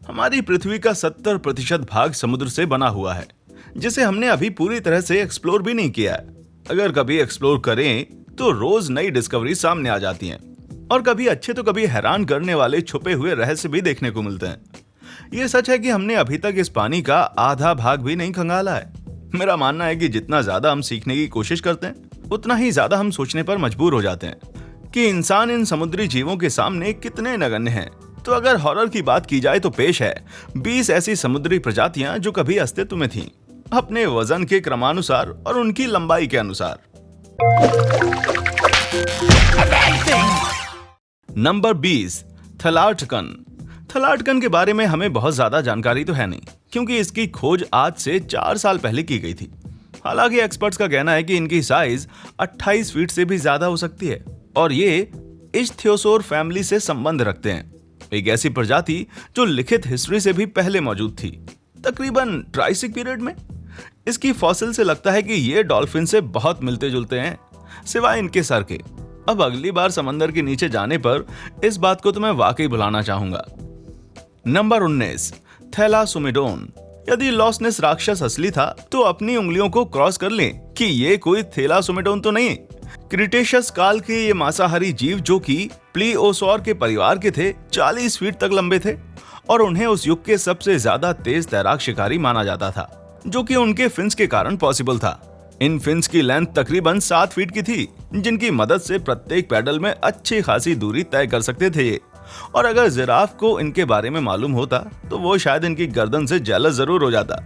हमारी पृथ्वी का 70% भाग समुद्र से बना हुआ है, जिसे हमने अभी पूरी तरह से एक्सप्लोर भी नहीं किया है। अगर कभी एक्सप्लोर करें तो रोज नई डिस्कवरी सामने आ जाती हैं और कभी अच्छे तो कभी हैरान करने वाले छुपे हुए रहस्य भी देखने को मिलते हैं। ये सच है कि हमने अभी तक इस पानी का आधा भाग भी नहीं खंगाला है। मेरा मानना है कि जितना ज्यादा हम सीखने की कोशिश करते हैं उतना ही ज्यादा हम सोचने पर मजबूर हो जाते हैं कि इंसान इन समुद्री जीवों के सामने कितने नगण्य हैं। तो अगर हॉरर की बात की जाए तो पेश है 20 ऐसी समुद्री प्रजातियां जो कभी अस्तित्व में थीं, अपने वजन के क्रमानुसार और उनकी लंबाई के अनुसार। नंबर 20, थलार्टकन। थलार्टकन के बारे में हमें बहुत ज्यादा जानकारी तो है नहीं, क्योंकि इसकी खोज आज से 4 साल पहले की गई थी। हालांकि एक्सपर्ट्स का कहना है कि इनकी साइज 28 फीट से भी ज्यादा हो सकती है और ये इच्थ्योसोर फैमिली से संबंध रखते हैं, एक ऐसी प्रजाति जो लिखित हिस्ट्री से भी पहले मौजूद थी, तकरीबन ट्राइसिक पीरियड में। इसकी फॉसिल से लगता है कि ये डॉल्फिन से बहुत मिलते जुलते हैं, सिवाय इनके सर के। अब अगली बार समंदर के नीचे जाने पर इस बात को तो मैं वाकई भुलाना चाहूंगा। नंबर 19, थैलासोमिडोन। यदि लॉसनेस राक्षस असली था तो अपनी उंगलियों को क्रॉस कर लें कि ये कोई थैलासोमिडोन तो नहीं। क्रिटेशियस काल के ये मांसाहारी जीव जो कि प्लीओसॉर के परिवार के थे 40 फीट तक लंबे थे और उन्हें उस युग के सबसे ज्यादा तेज तैराक शिकारी माना जाता था, जो कि उनके फिन्स के कारण पॉसिबल था। इन फिन्स की लेंथ तकरीबन 7 फीट की थी, जिनकी मदद से प्रत्येक पैडल में अच्छी खासी दूरी तय कर सकते थे ये। और अगर जिराफ को इनके बारे में मालूम होता तो वो शायद इनकी गर्दन से जेलस जरूर हो जाता।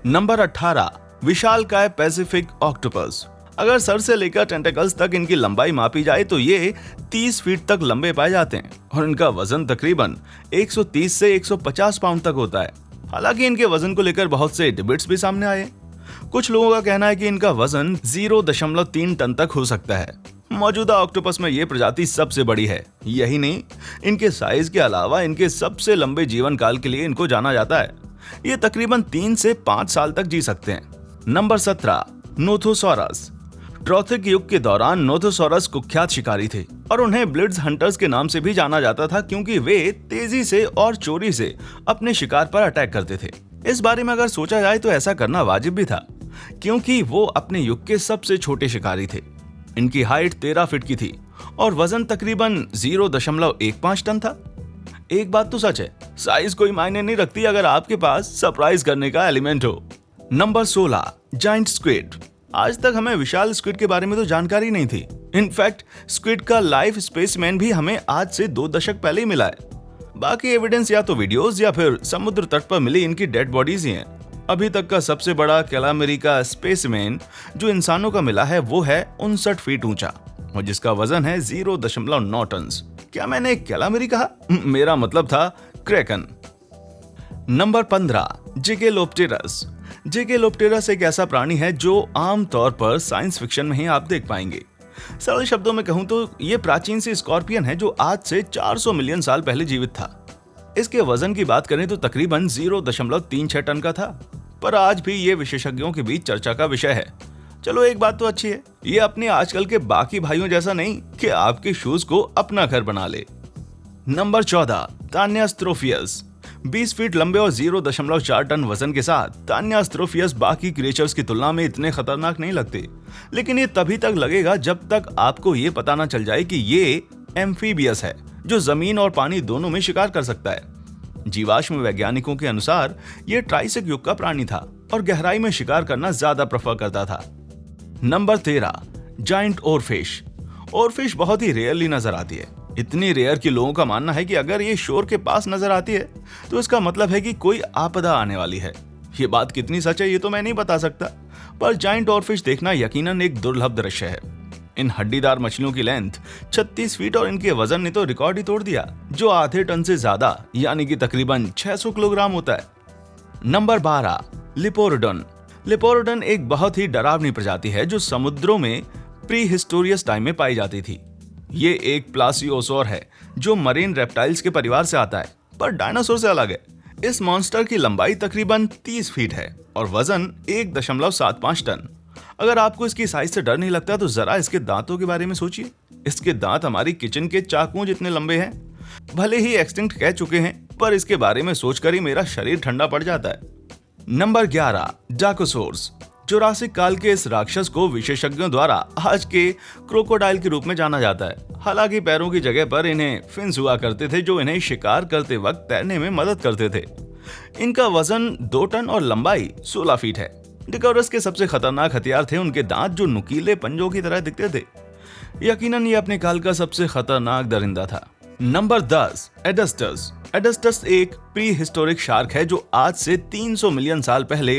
नंबर 18, विशालकाय पैसिफिक ऑक्टोपस। अगर सर से लेकर टेंटेकल्स तक इनकी लंबाई मापी जाए तो ये 30 फीट तक लंबे पाए जाते हैं और इनका वजन तकरीबन 130 से 150 पाउंड तक होता है। हालांकि इनके वजन को लेकर बहुत से डिबेट्स भी सामने आए। कुछ लोगों का कहना है कि इनका वजन 0.3 टन तक हो सकता है। मौजूदा ऑक्टोपस में ये प्रजाति सबसे बड़ी है। यही नहीं, इनके साइज के अलावा इनके सबसे लंबे जीवन काल के लिए इनको जाना जाता है। ये तकरीबन 3 से 5 साल तक जी सकते हैं। नंबर 17, नोथोसॉरस। ट्रोथिक युग के दौरान नोथोसॉरस कुख्यात शिकारी थे और उन्हें ब्लिट्ज हंटर्स के नाम से भी जाना जाता था, क्योंकि वे तेजी से और चोरी से अपने शिकार पर अटैक करते थे। इस बारे में अगर सोचा जाए तो ऐसा करना वाजिब भी था, क्योंकि वो अपने युग के सबसे छोटे शिकारी थे। इनकी हाइट 13 फीट की थी और वजन तकरीबन 0.15 टन था। एक बात तो सच है, साइज कोई मायने नहीं रखती अगर आपके पास सरप्राइज करने का एलिमेंट हो। Number 16, giant squid. आज तक हमें विशाल स्क्विड के बारे में तो जानकारी नहीं थी। इनफैक्ट स्क्विड का लाइव स्पेसिमेन भी हमें आज से 2 दशक पहले ही मिला है। बाकी एविडेंस या तो वीडियोस या फिर समुद्र तट पर मिली इनकी डेड बॉडीज ही हैं। अभी तक का सबसे बड़ा कैलामेरी का स्पेसिमेन जो इंसानों का मिला है वो है 59 फीट ऊंचा और जिसका वजन है 0.9 टन। क्या मैंने कैलामेरी कहा? मेरा मतलब था क्रैकन। नंबर 15, जिगेलोप्टेरस। जिगेलोप्टेरस एक ऐसा प्राणी है जो आम तौर पर साइंस फिक्शन में ही आप देख पाएंगे। सरल शब्दों में कहूं तो ये प्राचीन सी स्कॉर्पियन है जो आज से 400 मिलियन साल पहले जीवित था। इसके वजन की बात करें तो तकरीबन 0.36 टन का था, पर आज भी ये विशेषज्ञों के बीच चर्चा का विषय है। चलो एक बात तो अच्छी है, ये अपने आजकल के बाकी भाइयों जैसा नहीं कि आपके शूज को अपना घर बना ले। नंबर 14, तान्यास्ट्रोफियस। 20 फीट लंबे और 0.4 टन वजन के साथ तान्यास्ट्रोफियस बाकी क्रिएचर्स की तुलना में इतने खतरनाक नहीं लगते, लेकिन ये तभी तक लगेगा जब तक आपको ये पता ना चल जाए कि ये एम्फीबियस है, जो जमीन और पानी दोनों में शिकार कर सकता है। जीवाश्म वैज्ञानिकों के अनुसार यह ट्राइसिक युग का प्राणी था और गहराई में शिकार करना ज्यादा प्रेफर करता था। Number 13, giant oarfish. ओरफिश बहुत ही रेयरली नजर आती है, इतनी रेयर कि लोगों का मानना है कि अगर ये शोर के पास नजर आती है तो इसका मतलब है कि कोई आपदा आने वाली है। ये बात कितनी सच है ये तो मैं नहीं बता सकता, पर जायंट ओरफिश देखना यकीनन एक दुर्लभ दृश्य है। इन हड्डीदार मछलियों की लेंथ 36 फीट और इनके वजन ने तो रिकॉर्ड ही तोड़ दिया, जो आधे टन से ज्यादा यानी कि तकरीबन 600 किलोग्राम होता है। नंबर 12, लिपोरोडन। लिपोरोडन एक बहुत ही डरावनी प्रजाति है जो समुद्रों में प्री हिस्टोरियस टाइम में पाई जाती थी। ये एक प्लासियोसोर है जो मरीन रेप्टाइल्स के परिवार से आता है, पर डायनासोर से अलग है। इस मॉन्स्टर की लंबाई तकरीबन 30 फीट है और वजन 1.75 टन। अगर आपको इसकी साइज से डर नहीं लगता तो जरा इसके दांतों के बारे में सोचिए। इसके दांत हमारी किचन के चाकुओं जितने लंबे हैं। भले ही एक्सटिंक्ट कह चुके हैं, पर इसके बारे में सोचकर ही मेरा शरीर ठंडा पड़ जाता है। नंबर 11, डाकोसोर्स। जुरासिक काल के इस राक्षस को विशेषज्ञों द्वारा आज के क्रोकोडाइल के रूप में जाना जाता है। हालांकि पैरों की जगह पर इन्हें फिन्स हुआ करते थे जो इन्हें शिकार करते वक्त तैरने में मदद करते थे। इनका वजन 2 टन और लंबाई 16 फीट है। डिकोरस के सबसे खतरनाक हथियार थे उनके दांत जो नुकीले पंजों की तरह दिखते थे। यकीनन ये अपने काल का सबसे खतरनाक दरिंदा था। नंबर 10, एडस्टस। एडस्टस एक प्री हिस्टोरिक शार्क है जो आज से 300 मिलियन साल पहले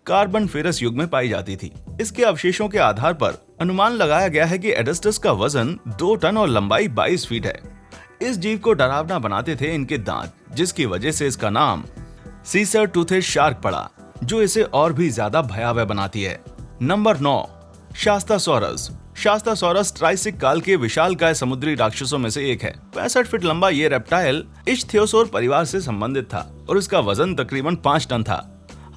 कार्बन फेरस युग में पाई जाती थी। इसके अवशेषों के आधार पर अनुमान लगाया गया है कि एडस्टस का वजन 2 टन और लंबाई 22 फीट है। इस जीव को डरावना बनाते थे इनके दांत, जिसकी वजह से इसका नाम सीसर टूथेड शार्क पड़ा, जो इसे और भी ज्यादा भयावह बनाती है। नंबर 9, शास्तासोरस। शास्तासोरस ट्राइसिक काल के विशालकाय समुद्री राक्षसों में से एक है। 65 फीट लंबा ये रेप्टाइल इच्थियोसौर परिवार से संबंधित था और इसका वजन तकरीबन 5 टन था।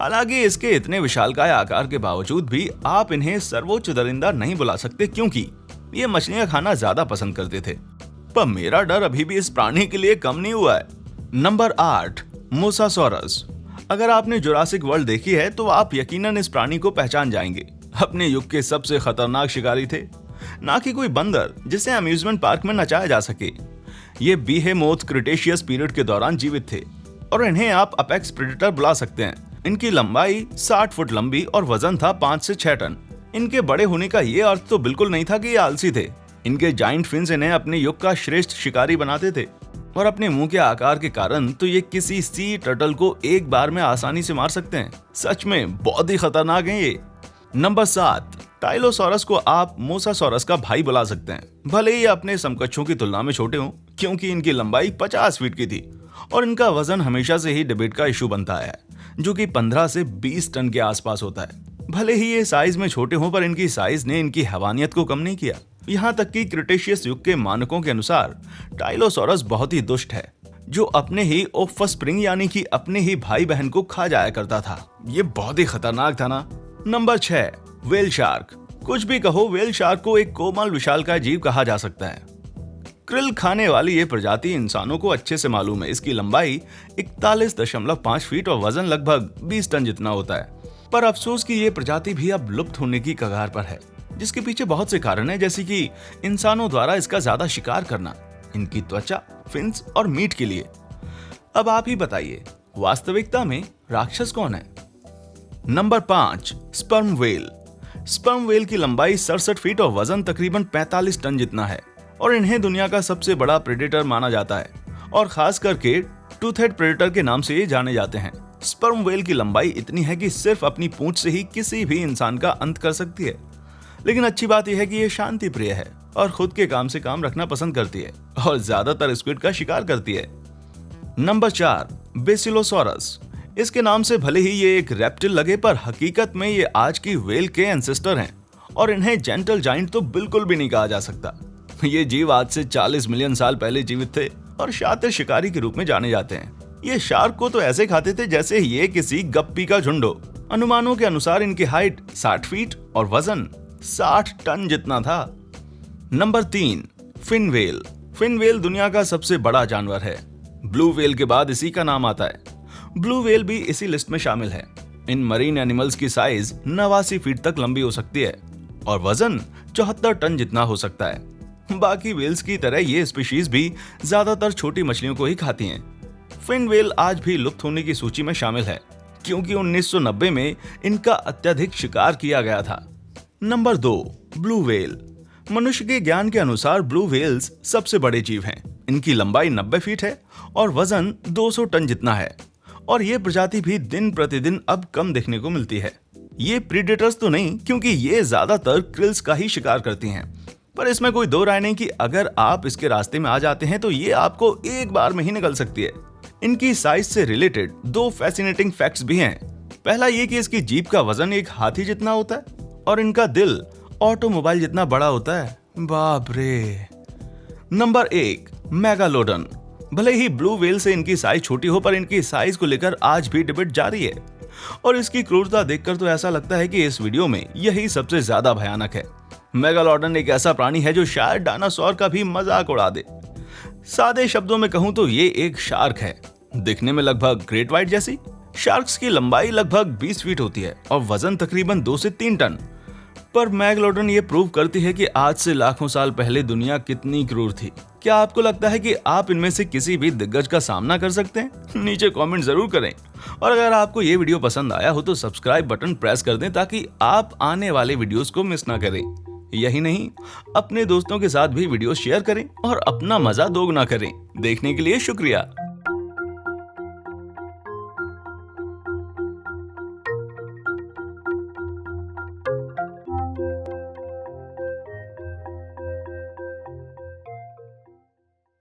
हालांकि इसके इतने विशालकाय आकार के बावजूद भी आप इन्हें सर्वोच्च दरिंदा नहीं बुला सकते क्योंकि ये मछलियां खाना ज्यादा पसंद करते थे। पर मेरा डर अभी भी इस प्राणी के लिए कम नहीं हुआ है। Number 8, mosasaurus. अगर आपने जुरासिक वर्ल्ड देखी है तो आप यकीनन इस प्राणी को पहचान जाएंगे। अपने युग के सबसे खतरनाक शिकारी थे, ना कि कोई बंदर जिसे अम्यूजमेंट पार्क में नचाया जा सके। ये बीहेमोथ क्रिटेशियस पीरियड के दौरान जीवित थे और इन्हें आप अपेक्स प्रेडेटर बुला सकते हैं। इनकी लंबाई 60 फुट लंबी और वजन था 5 से 6 टन। इनके बड़े होने का ये अर्थ तो बिल्कुल नहीं था कि ये आलसी थे। इनके जाइंट फिन्स इन्हें अपने युग का श्रेष्ठ शिकारी बनाते थे और अपने मुंह के आकार के कारण तो ये किसी सी टर्टल को एक बार में आसानी से मार सकते हैं। सच में बहुत ही खतरनाक हैं ये। नंबर 7, टाइलोसोरस को आप मोसासोरस का भाई बुला सकते हैं। भले ही अपने समकक्षों की तुलना में छोटे हों, क्योंकि इनकी लंबाई 50 फीट की थी और इनका वजन हमेशा से ही डिबेट का इशू बनता है, जो कि 15 से 20 टन के आसपास होता है। भले ही ये साइज में छोटे हों, पर इनकी साइज ने इनकी हैवानियत को कम नहीं किया। यहाँ तक कि क्रिटेशियस युग के मानकों के अनुसार टाइलोसोरस बहुत ही दुष्ट है, जो अपने ही ऑफस्प्रिंग यानी कि अपने ही भाई बहन को खा जाया करता था। ये बहुत ही खतरनाक था ना। Number 6, whale shark. कुछ भी कहो, व्हेल शार्क को एक कोमल विशालकाय जीव कहा जा सकता है। क्रिल खाने वाली ये प्रजाति इंसानों को अच्छे से मालूम है। इसकी लंबाई 41.5 फीट और वजन लगभग 20 टन जितना होता है। पर अफसोस कि ये प्रजाति भी अब लुप्त होने की कगार पर है, जिसके पीछे बहुत से कारण हैं, जैसे कि इंसानों द्वारा इसका ज्यादा शिकार करना, इनकी त्वचा, फिन्स और मीट के लिए। अब आप ही बताइए, वास्तविकता में राक्षस कौन है? Number 5, sperm whale. Sperm whale की लंबाई 67 फीट और वजन तकरीबन 45 टन जितना है और इन्हें दुनिया का सबसे बड़ा प्रेडेटर माना जाता है और खास करके टूथेड प्रेडेटर के नाम से ये जाने जाते हैं। स्पर्म व्हेल की लंबाई इतनी है कि सिर्फ अपनी पूंछ से ही किसी भी इंसान का अंत कर सकती है। लेकिन अच्छी बात यह है कि ये शांति प्रिय है और खुद के काम से काम रखना पसंद करती है और ज्यादातर स्क्विड का शिकार करती है। नंबर 4, बेसिलोसोरस। इसके नाम से भले ही ये एक रेप्टिल लगे, पर हकीकत में ये आज की व्हेल के एंसेस्टर हैं और इन्हें जेंटल जाइंट तो बिल्कुल भी नहीं कहा जा सकता। ये जीव आज से 40 मिलियन साल पहले जीवित थे और शातिर शिकारी के रूप में जाने जाते हैं। ये शार्क को तो ऐसे खाते थे जैसे ये किसी गप्पी का झुंड हो। अनुमानों के अनुसार इनकी हाइट 60 फीट और वजन 60 टन जितना था। Number 3, fin whale. Fin whale दुनिया का सबसे बड़ा जानवर है। ब्लू व्हेल के बाद इसी का नाम आता है। ब्लू व्हेल भी इसी लिस्ट में शामिल है। इन मरीन एनिमल्स की साइज 89 फीट तक लंबी हो सकती है और वजन 74 टन जितना हो सकता है। बाकी व्हेल्स की तरह ये स्पीशीज भी ज्यादातर छोटी मछलियों को ही खाती हैं। फिन व्हेल आज भी लुप्त होने की सूची में शामिल है क्योंकि 1990 में इनका अत्यधिक शिकार किया गया था। Number 2, blue whale. मनुष्य के ज्ञान के अनुसार ब्लू व्हेल्स सबसे बड़े जीव हैं। इनकी लंबाई 90 फीट है और वजन 200 टन जितना है और ये प्रजाति भी दिन प्रतिदिन अब कम देखने को मिलती है। ये प्रीडेटर्स तो नहीं, क्योंकि ये ज्यादातर क्रिल्स का ही शिकार करती हैं, पर इसमें कोई दो राय नहीं कि अगर आप इसके रास्ते में आ जाते हैं तो ये आपको एक बार में ही निकल सकती है। इनकी साइज से रिलेटेड 2 फैसिनेटिंग फैक्ट्स भी हैं। पहला ये कि इसकी जीभ का वजन एक हाथी जितना होता है और इनका दिल ऑटोमोबाइल जितना बड़ा होता है। बाप रे। Number 1, megalodon. भले ही ब्लू व्हेल से इनकी साइज छोटी हो, पर इनकी साइज को लेकर आज भी डिबेट जारी है और इसकी क्रूरता देखकर तो ऐसा लगता है कि इस वीडियो में यही सबसे ज्यादा भयानक है। मेगालोडन एक ऐसा प्राणी है जो शायद डायनासोर का भी मजाक उड़ा दे। सादे शब्दों में कहूं तो ये एक शार्क है दिखने में लगभग ग्रेट व्हाइट जैसी। शार्क्स की लंबाई लगभग 20 फीट होती है और वजन तकरीबन 2 से 3 टन। पर मैगलोडन ये प्रूव करती है कि आज से लाखों साल पहले दुनिया कितनी क्रूर थी। क्या आपको लगता है कि आप इनमें से किसी भी दिग्गज का सामना कर सकते हैं? नीचे कमेंट जरूर करें। और अगर आपको ये वीडियो पसंद आया हो तो सब्सक्राइब बटन प्रेस कर दें ताकि आप आने वाले वीडियोस को मिस ना करें। यही नहीं, अपने दोस्तों के साथ भी वीडियो शेयर करें और अपना मजा दोगुना करें। देखने के लिए शुक्रिया।